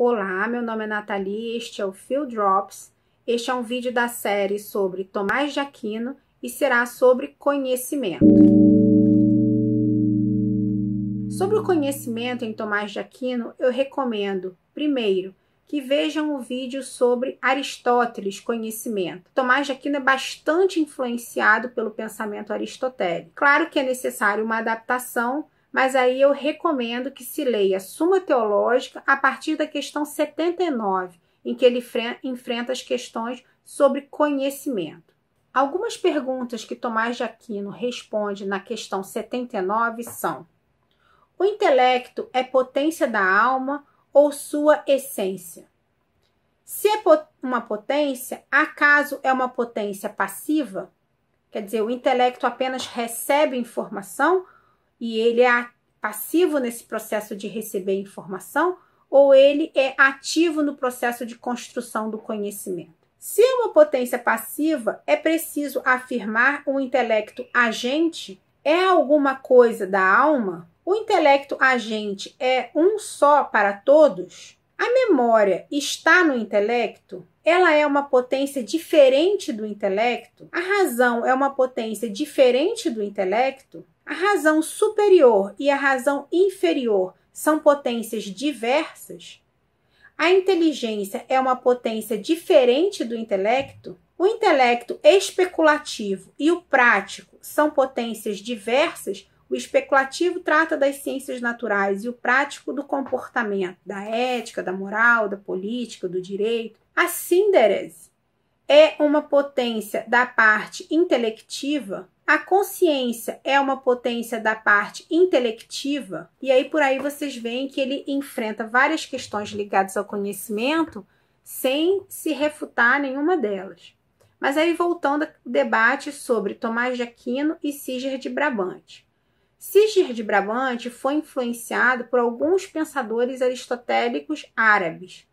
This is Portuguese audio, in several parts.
Olá, meu nome é Nathalie, este é o Field Drops. Este é um vídeo da série sobre Tomás de Aquino e será sobre conhecimento. Sobre o conhecimento em Tomás de Aquino, eu recomendo, primeiro, que vejam o vídeo sobre Aristóteles, conhecimento. Tomás de Aquino é bastante influenciado pelo pensamento aristotélico. Claro que é necessário uma adaptação, mas aí eu recomendo que se leia Suma Teológica a partir da questão 79, em que ele enfrenta as questões sobre conhecimento. Algumas perguntas que Tomás de Aquino responde na questão 79 são: o intelecto é potência da alma ou sua essência? Se é uma potência, acaso é uma potência passiva? Quer dizer, o intelecto apenas recebe informação e ele é passivo nesse processo de receber informação, ou ele é ativo no processo de construção do conhecimento? Se é uma potência passiva, é preciso afirmar o intelecto agente? É alguma coisa da alma? O intelecto agente é um só para todos? A memória está no intelecto? Ela é uma potência diferente do intelecto? A razão é uma potência diferente do intelecto? A razão superior e a razão inferior são potências diversas? A inteligência é uma potência diferente do intelecto? O intelecto especulativo e o prático são potências diversas? O especulativo trata das ciências naturais e o prático do comportamento, da ética, da moral, da política, do direito. A síndrese é uma potência da parte intelectiva? A consciência é uma potência da parte intelectiva? E aí por aí vocês veem que ele enfrenta várias questões ligadas ao conhecimento sem se refutar nenhuma delas. Mas aí voltando ao debate sobre Tomás de Aquino e Siger de Brabante. Siger de Brabante foi influenciado por alguns pensadores aristotélicos árabes,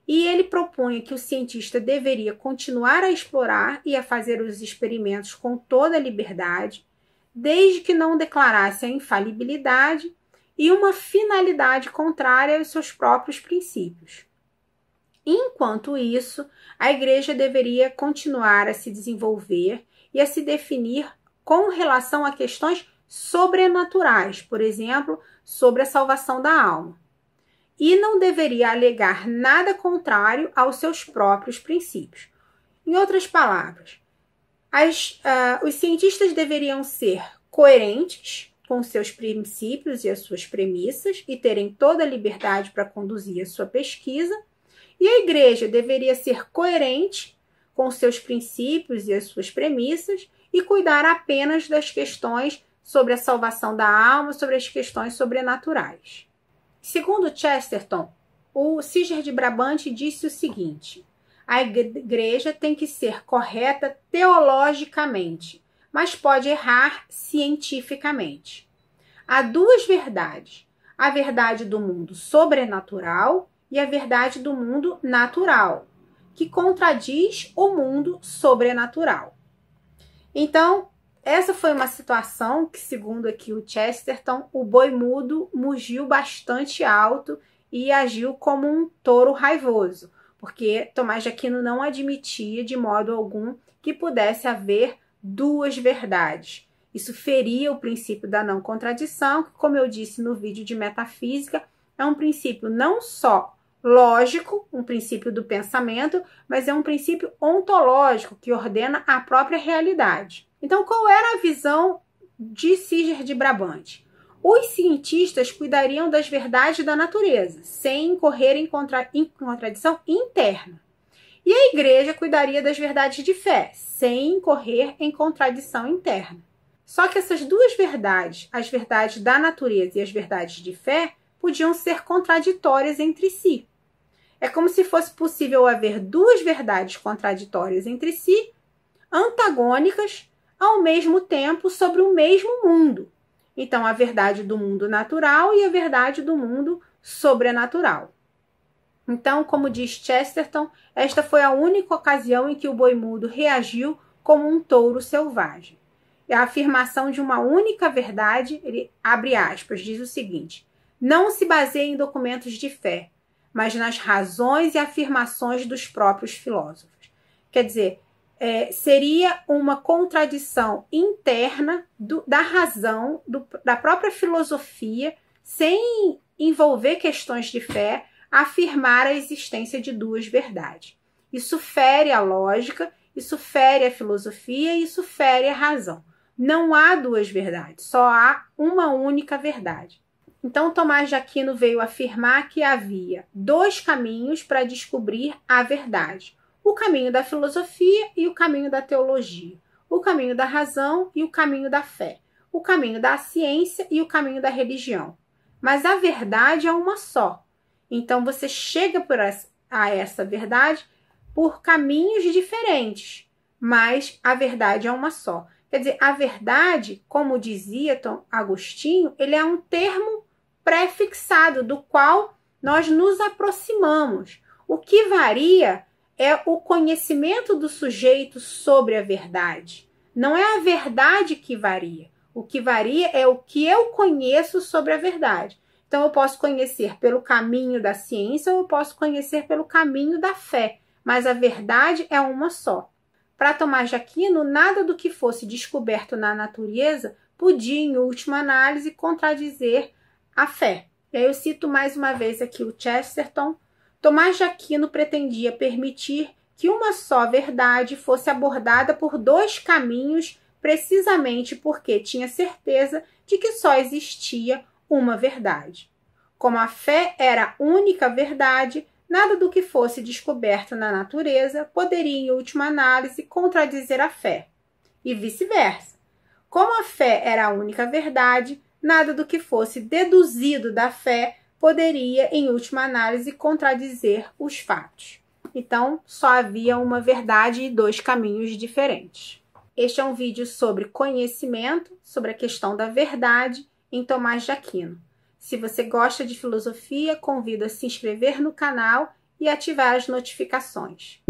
e ele propunha que o cientista deveria continuar a explorar e a fazer os experimentos com toda a liberdade, desde que não declarasse a infalibilidade e uma finalidade contrária aos seus próprios princípios. Enquanto isso, a Igreja deveria continuar a se desenvolver e a se definir com relação a questões sobrenaturais, por exemplo, sobre a salvação da alma, e não deveria alegar nada contrário aos seus próprios princípios. Em outras palavras, os cientistas deveriam ser coerentes com seus princípios e as suas premissas e terem toda a liberdade para conduzir a sua pesquisa, e a Igreja deveria ser coerente com seus princípios e as suas premissas e cuidar apenas das questões sobre a salvação da alma, sobre as questões sobrenaturais. Segundo Chesterton, o Siger de Brabante disse o seguinte: a Igreja tem que ser correta teologicamente, mas pode errar cientificamente. Há duas verdades: a verdade do mundo sobrenatural e a verdade do mundo natural, que contradiz o mundo sobrenatural. Então, essa foi uma situação que, segundo aqui o Chesterton, o boi mudo mugiu bastante alto e agiu como um touro raivoso, porque Tomás de Aquino não admitia de modo algum que pudesse haver duas verdades. Isso feria o princípio da não contradição, que, como eu disse no vídeo de metafísica, é um princípio não só lógico, um princípio do pensamento, mas é um princípio ontológico que ordena a própria realidade. Então, qual era a visão de Siger de Brabante? Os cientistas cuidariam das verdades da natureza, sem incorrer em contradição interna. E a Igreja cuidaria das verdades de fé, sem incorrer em contradição interna. Só que essas duas verdades, as verdades da natureza e as verdades de fé, podiam ser contraditórias entre si. É como se fosse possível haver duas verdades contraditórias entre si, antagônicas, ao mesmo tempo sobre o mesmo mundo. Então, a verdade do mundo natural e a verdade do mundo sobrenatural. Então, como diz Chesterton, esta foi a única ocasião em que o boi mudo reagiu como um touro selvagem. E a afirmação de uma única verdade, ele abre aspas, diz o seguinte: não se baseia em documentos de fé, mas nas razões e afirmações dos próprios filósofos. Quer dizer, seria uma contradição interna da razão, da própria filosofia, sem envolver questões de fé, afirmar a existência de duas verdades. Isso fere a lógica, isso fere a filosofia, isso fere a razão. Não há duas verdades, só há uma única verdade. Então, Tomás de Aquino veio afirmar que havia dois caminhos para descobrir a verdade: o caminho da filosofia e o caminho da teologia, o caminho da razão e o caminho da fé, o caminho da ciência e o caminho da religião. Mas a verdade é uma só. Então, você chega a essa verdade por caminhos diferentes, mas a verdade é uma só. Quer dizer, a verdade, como dizia Agostinho, ele é um termo pré-fixado, do qual nós nos aproximamos. O que varia é o conhecimento do sujeito sobre a verdade. Não é a verdade que varia. O que varia é o que eu conheço sobre a verdade. Então, eu posso conhecer pelo caminho da ciência ou eu posso conhecer pelo caminho da fé, mas a verdade é uma só. Para Tomás de Aquino, nada do que fosse descoberto na natureza podia, em última análise, contradizer a fé. E aí eu cito mais uma vez aqui o Chesterton. Tomás de Aquino pretendia permitir que uma só verdade fosse abordada por dois caminhos, precisamente porque tinha certeza de que só existia uma verdade. Como a fé era a única verdade, nada do que fosse descoberto na natureza poderia, em última análise, contradizer a fé. E vice-versa. Como a fé era a única verdade, nada do que fosse deduzido da fé poderia, em última análise, contradizer os fatos. Então, só havia uma verdade e dois caminhos diferentes. Este é um vídeo sobre conhecimento, sobre a questão da verdade em Tomás de Aquino. Se você gosta de filosofia, convido a se inscrever no canal e ativar as notificações.